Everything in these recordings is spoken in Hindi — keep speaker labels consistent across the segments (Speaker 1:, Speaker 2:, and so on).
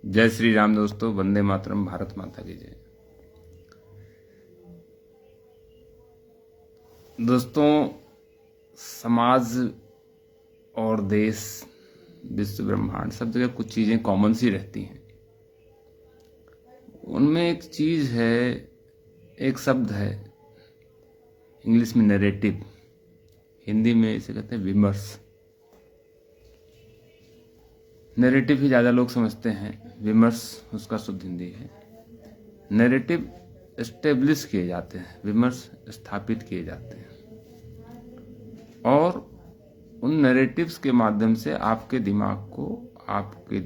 Speaker 1: जय श्री राम दोस्तों, वंदे मातरम, भारत माता की जय। दोस्तों, समाज और देश, विश्व ब्रह्मांड, सब जगह कुछ चीजें कॉमन सी रहती हैं। उनमें एक चीज है, एक शब्द है, इंग्लिश में नैरेटिव, हिंदी में इसे कहते हैं विमर्श। नैरेटिव ही ज्यादा लोग समझते हैं, विमर्श उसका शुद्ध हिंदी है। नैरेटिव एस्टेब्लिश किए जाते हैं, विमर्श स्थापित किए जाते हैं, और उन नैरेटिव्स के माध्यम से आपके दिमाग को, आपके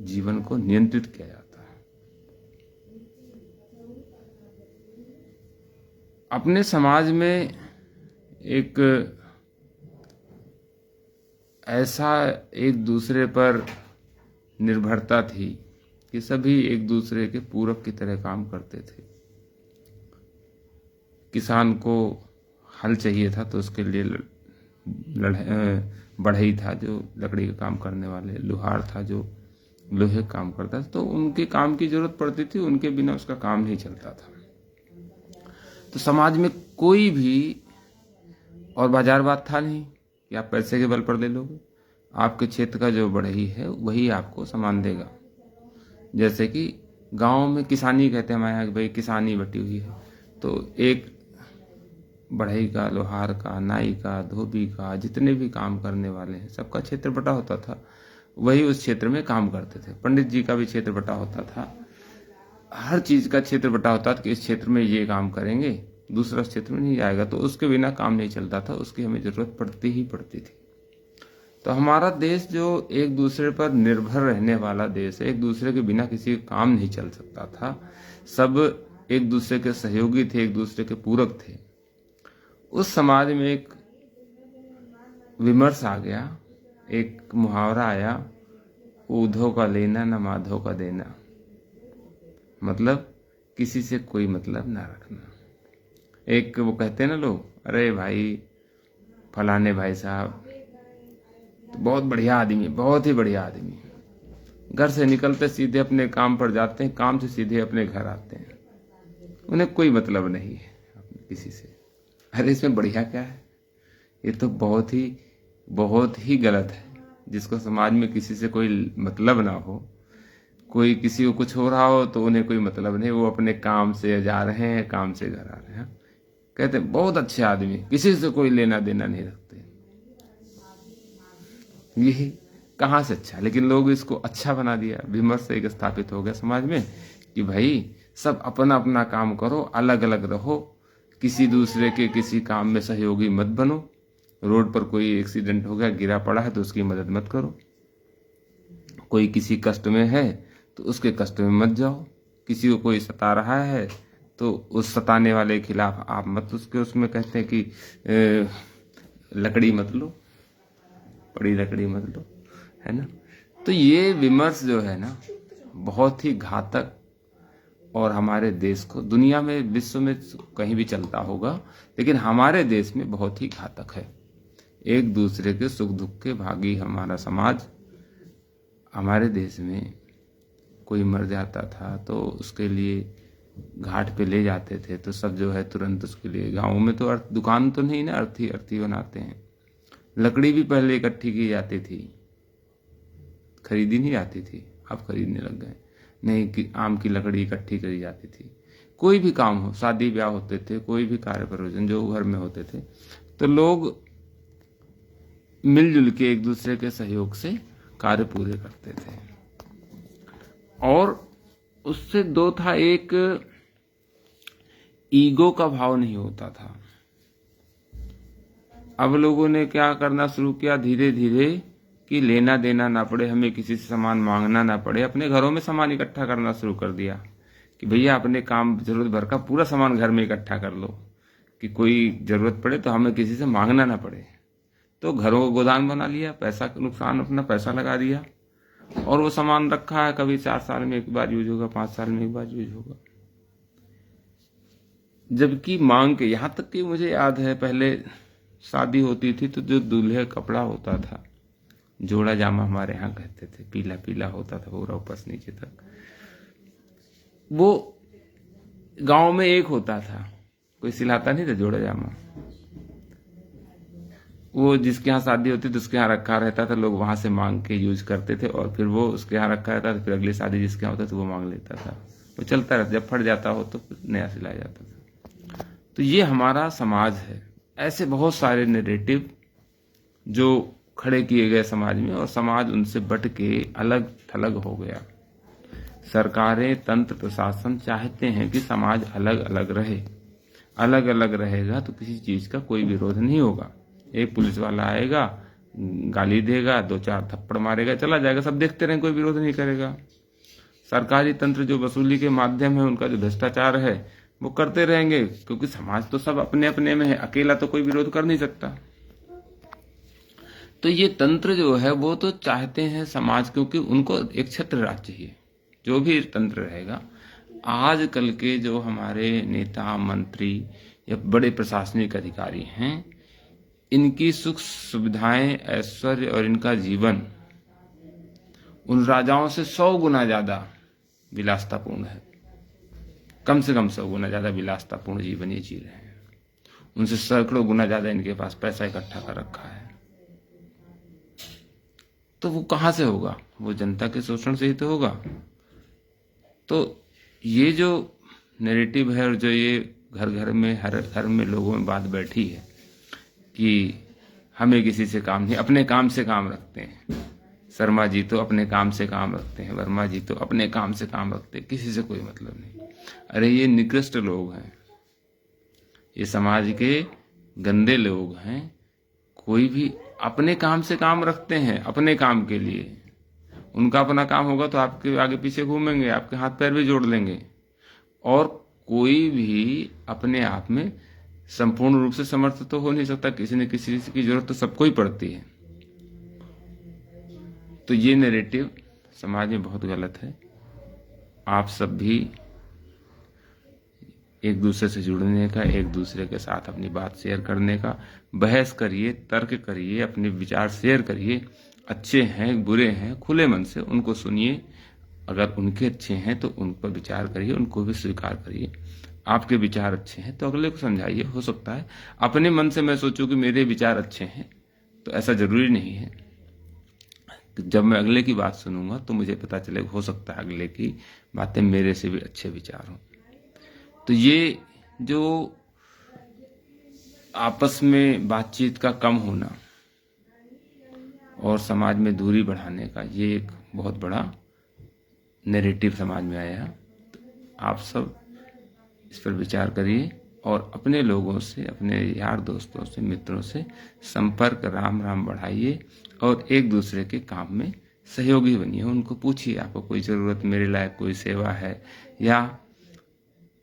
Speaker 1: जीवन को नियंत्रित किया जाता है। अपने समाज में एक ऐसा एक दूसरे पर निर्भरता थी कि सभी एक दूसरे के पूरक की तरह काम करते थे। किसान को हल चाहिए था तो उसके लिए बढ़ई था जो लकड़ी का काम करने वाले, लोहार था जो लोहे का काम करता था, तो उनके काम की जरूरत पड़ती थी, उनके बिना उसका काम नहीं चलता था। तो समाज में कोई भी और बाजारवाद था नहीं कि आप पैसे के बल पर ले लोगे। आपके क्षेत्र का जो बढ़ई है वही आपको सामान देगा। जैसे कि गांव में किसानी कहते हैं हमारे यहाँ, भाई किसानी बटी हुई है, तो एक बढ़ई का, लोहार का, नाई का, धोबी का, जितने भी काम करने वाले हैं सबका क्षेत्र बटा होता था, वही उस क्षेत्र में काम करते थे। पंडित जी का भी क्षेत्र बटा होता था, हर चीज का क्षेत्र बटा होता था कि इस क्षेत्र में ये काम करेंगे, दूसरा क्षेत्र में नहीं जाएगा, तो उसके बिना काम नहीं चलता था, उसकी हमें जरूरत पड़ती ही पड़ती थी। तो हमारा देश जो एक दूसरे पर निर्भर रहने वाला देश है, एक दूसरे के बिना किसी का काम नहीं चल सकता था, सब एक दूसरे के सहयोगी थे, एक दूसरे के पूरक थे। उस समाज में एक विमर्श आ गया, एक मुहावरा आया, ऊधो का लेना न माधो का देना, मतलब किसी से कोई मतलब ना रखना। एक वो कहते हैं ना लोग, अरे भाई फलाने भाई साहब तो बहुत बढ़िया आदमी, बहुत ही बढ़िया आदमी, घर से निकलते सीधे अपने काम पर जाते हैं, काम से सीधे अपने घर आते हैं, उन्हें कोई मतलब नहीं है किसी से। अरे इसमें बढ़िया क्या है? ये तो बहुत ही गलत है। जिसको समाज में किसी से कोई मतलब ना हो, कोई किसी को कुछ हो रहा हो तो उन्हें कोई मतलब नहीं, वो अपने काम से जा रहे हैं, काम से घर आ रहे हैं, कहते हैं बहुत अच्छे आदमी, किसी से कोई लेना देना नहीं रखते। यही कहाँ से अच्छा? लेकिन लोग इसको अच्छा बना दिया, विमर्श एक स्थापित हो गया समाज में कि भाई सब अपना अपना काम करो, अलग अलग रहो, किसी दूसरे के किसी काम में सहयोगी मत बनो। रोड पर कोई एक्सीडेंट हो गया, गिरा पड़ा है तो उसकी मदद मत करो। कोई किसी कष्ट में है तो उसके कष्ट में मत जाओ। किसी को कोई सता रहा है तो उस सताने वाले के खिलाफ आप मत उसके, उसमें कहते हैं कि लकड़ी मत लो, बड़ी लकड़ी मत लो, है ना। तो ये विमर्श जो है ना, बहुत ही घातक, और हमारे देश को, दुनिया में विश्व में कहीं भी चलता होगा, लेकिन हमारे देश में बहुत ही घातक है। एक दूसरे के सुख दुख के भागी हमारा समाज। हमारे देश में कोई मर जाता था तो उसके लिए घाट पे ले जाते थे, तो सब जो है तुरंत उसके लिए, गाँव में तो दुकान तो नहीं ना, अर्थी बनाते हैं। लकड़ी भी पहले इकट्ठी की जाती थी, खरीदी नहीं जाती थी, अब खरीदने लग गए। नहीं कि आम की लकड़ी इकट्ठी करी जाती थी। कोई भी काम हो, शादी ब्याह होते थे, कोई भी कार्य प्रयोजन जो घर में होते थे, तो लोग मिलजुल के एक दूसरे के सहयोग से कार्य पूरे करते थे। और उससे दो था, एक ईगो का भाव नहीं होता था। अब लोगों ने क्या करना शुरू किया धीरे धीरे कि लेना देना ना पड़े, हमें किसी से सामान मांगना ना पड़े, अपने घरों में सामान इकट्ठा करना शुरू कर दिया कि भैया अपने काम जरूरत भर का पूरा सामान घर में इकट्ठा कर लो, कि कोई जरूरत पड़े तो हमें किसी से मांगना ना पड़े। तो घरों को गोदाम बना लिया, पैसा का नुकसान, अपना पैसा लगा दिया, और वो सामान रखा है, कभी 4 साल में एक बार यूज होगा, 5 साल में एक बार यूज होगा। जबकि मांग के, यहां तक कि मुझे याद है पहले शादी होती थी तो जो दूल्हे कपड़ा होता था जोड़ा जामा हमारे यहाँ कहते थे, पीला पीला होता था पूरा ऊपर से नीचे तक। वो गांव में एक होता था, कोई सिलाता नहीं था जोड़ा जामा। वो जिसके यहाँ शादी होती थी उसके यहाँ रखा रहता था, लोग वहां से मांग के यूज करते थे, और फिर वो उसके यहाँ रखा रहता था, फिर अगली शादी जिसके यहाँ होता था वो मांग लेता था। वो चलता रहता, जब फट जाता हो तो नया सिलाया जाता था। तो ये हमारा समाज है। ऐसे बहुत सारे नैरेटिव जो खड़े किए गए समाज में, और समाज उनसे बट के अलग थलग हो गया। सरकारें, तंत्र, प्रशासन चाहते हैं कि समाज अलग अलग रहे। अलग अलग रहेगा तो किसी चीज का कोई विरोध नहीं होगा। एक पुलिस वाला आएगा, गाली देगा, 2-4 थप्पड़ मारेगा, चला जाएगा, सब देखते रहें, कोई विरोध नहीं करेगा। सरकारी तंत्र जो वसूली के माध्यम है, उनका जो भ्रष्टाचार है वो करते रहेंगे, क्योंकि समाज तो सब अपने अपने में है, अकेला तो कोई विरोध कर नहीं सकता। तो ये तंत्र जो है वो तो चाहते हैं समाज, क्योंकि उनको एक छत्र राज चाहिए। जो भी तंत्र रहेगा, आजकल के जो हमारे नेता, मंत्री या बड़े प्रशासनिक अधिकारी हैं, इनकी सुख सुविधाएं, ऐश्वर्य और इनका जीवन उन राजाओं से 100 गुना ज्यादा विलासतापूर्ण है। कम से कम 100 गुना ज्यादा विलासतापूर्ण जीवन ये जी रहे हैं। उनसे सैकड़ों गुना ज्यादा इनके पास पैसा इकट्ठा कर रखा है। तो वो कहां से होगा? वो जनता के शोषण से ही तो होगा। तो ये जो नैरेटिव है, और जो ये घर घर में, हर घर में लोगों में बात बैठी है कि हमें किसी से काम नहीं, अपने काम से काम रखते हैं। शर्मा जी तो अपने काम से काम रखते हैं, वर्मा जी तो अपने काम से काम रखते हैं, किसी से कोई मतलब नहीं। अरे ये निकृष्ट लोग हैं, ये समाज के गंदे लोग हैं। कोई भी अपने काम से काम रखते हैं, अपने काम के लिए। उनका अपना काम होगा तो आपके आगे पीछे घूमेंगे, आपके हाथ पैर भी जोड़ लेंगे। और कोई भी अपने आप में संपूर्ण रूप से समर्थ तो हो नहीं सकता, किसी न किसी की जरूरत तो सबको ही पड़ती है। तो ये नैरेटिव समाज में बहुत गलत है। आप सब भी एक दूसरे से जुड़ने का, एक दूसरे के साथ अपनी बात शेयर करने का, बहस करिए, तर्क करिए, अपने विचार शेयर करिए। अच्छे हैं, बुरे हैं, खुले मन से उनको सुनिए। अगर उनके अच्छे हैं तो उन पर विचार करिए, उनको भी स्वीकार करिए। आपके विचार अच्छे हैं तो अगले को समझाइए। हो सकता है अपने मन से मैं सोचूं कि मेरे विचार अच्छे हैं, तो ऐसा जरूरी नहीं है। जब मैं अगले की बात सुनूंगा तो मुझे पता चलेगा, हो सकता है अगले की बातें मेरे से भी अच्छे विचार हों। तो ये जो आपस में बातचीत का कम होना और समाज में दूरी बढ़ाने का, ये एक बहुत बड़ा नैरेटिव समाज में आया। तो आप सब इस पर विचार करिए और अपने लोगों से, अपने यार दोस्तों से, मित्रों से संपर्क राम राम बढ़ाइए और एक दूसरे के काम में सहयोगी बनिए। उनको पूछिए, आपको कोई जरूरत, मेरे लायक कोई सेवा है, या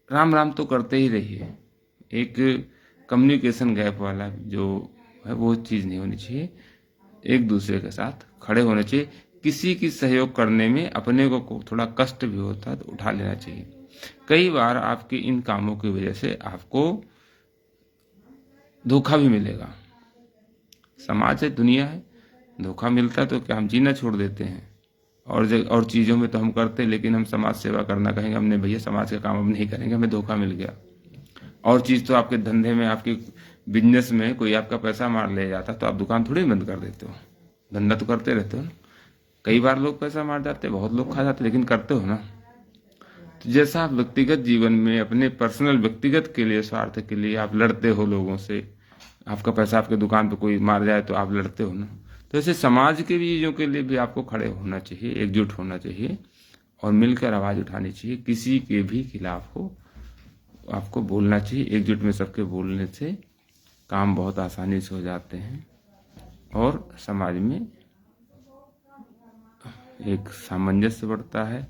Speaker 1: राम राम तो करते ही रहिए। एक कम्युनिकेशन गैप वाला जो है वो चीज नहीं होनी चाहिए। एक दूसरे के साथ खड़े होने चाहिए। किसी की सहयोग करने में अपने को थोड़ा कष्ट भी होता है तो उठा लेना चाहिए। कई बार आपके इन कामों की वजह से आपको धोखा भी मिलेगा। समाज है, दुनिया है, धोखा मिलता है तो क्या हम जीना छोड़ देते हैं? और चीजों में तो हम करते, लेकिन हम समाज सेवा करना कहेंगे, हमने भैया समाज का काम हम नहीं करेंगे, हमें धोखा मिल गया। और चीज तो आपके धंधे में, आपके बिजनेस में कोई आपका पैसा मार ले जाता तो आप दुकान थोड़ी बंद कर देते हो, धंधा तो करते रहते हो ना। कई बार लोग पैसा मार जाते, बहुत लोग खा जाते, लेकिन करते हो ना। तो जैसा आप व्यक्तिगत जीवन में अपने पर्सनल व्यक्तिगत के लिए, स्वार्थ के लिए आप लड़ते हो लोगों से, आपका पैसा आपके दुकान पे कोई मार जाए तो आप लड़ते हो ना, तो ऐसे समाज के चीजों के लिए भी आपको खड़े होना चाहिए, एकजुट होना चाहिए और मिलकर आवाज उठानी चाहिए। किसी के भी खिलाफ हो आपको बोलना चाहिए। एकजुट में सबके बोलने से काम बहुत आसानी से हो जाते हैं और समाज में एक सामंजस्य बढ़ता है,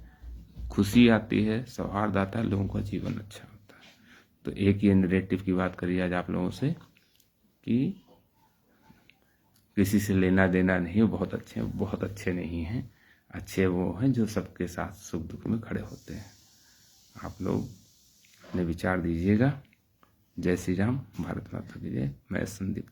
Speaker 1: खुशी आती है, सौहार्द आता है, लोगों का जीवन अच्छा होता है। तो एक ये नैरेटिव की बात करिए आज आप लोगों से कि किसी से लेना देना नहीं, बहुत अच्छे, बहुत अच्छे नहीं हैं। अच्छे वो हैं जो सबके साथ सुख दुख में खड़े होते हैं। आप लोग अपने विचार दीजिएगा। जय श्री राम, भारत माता की जय। मैं संदीप।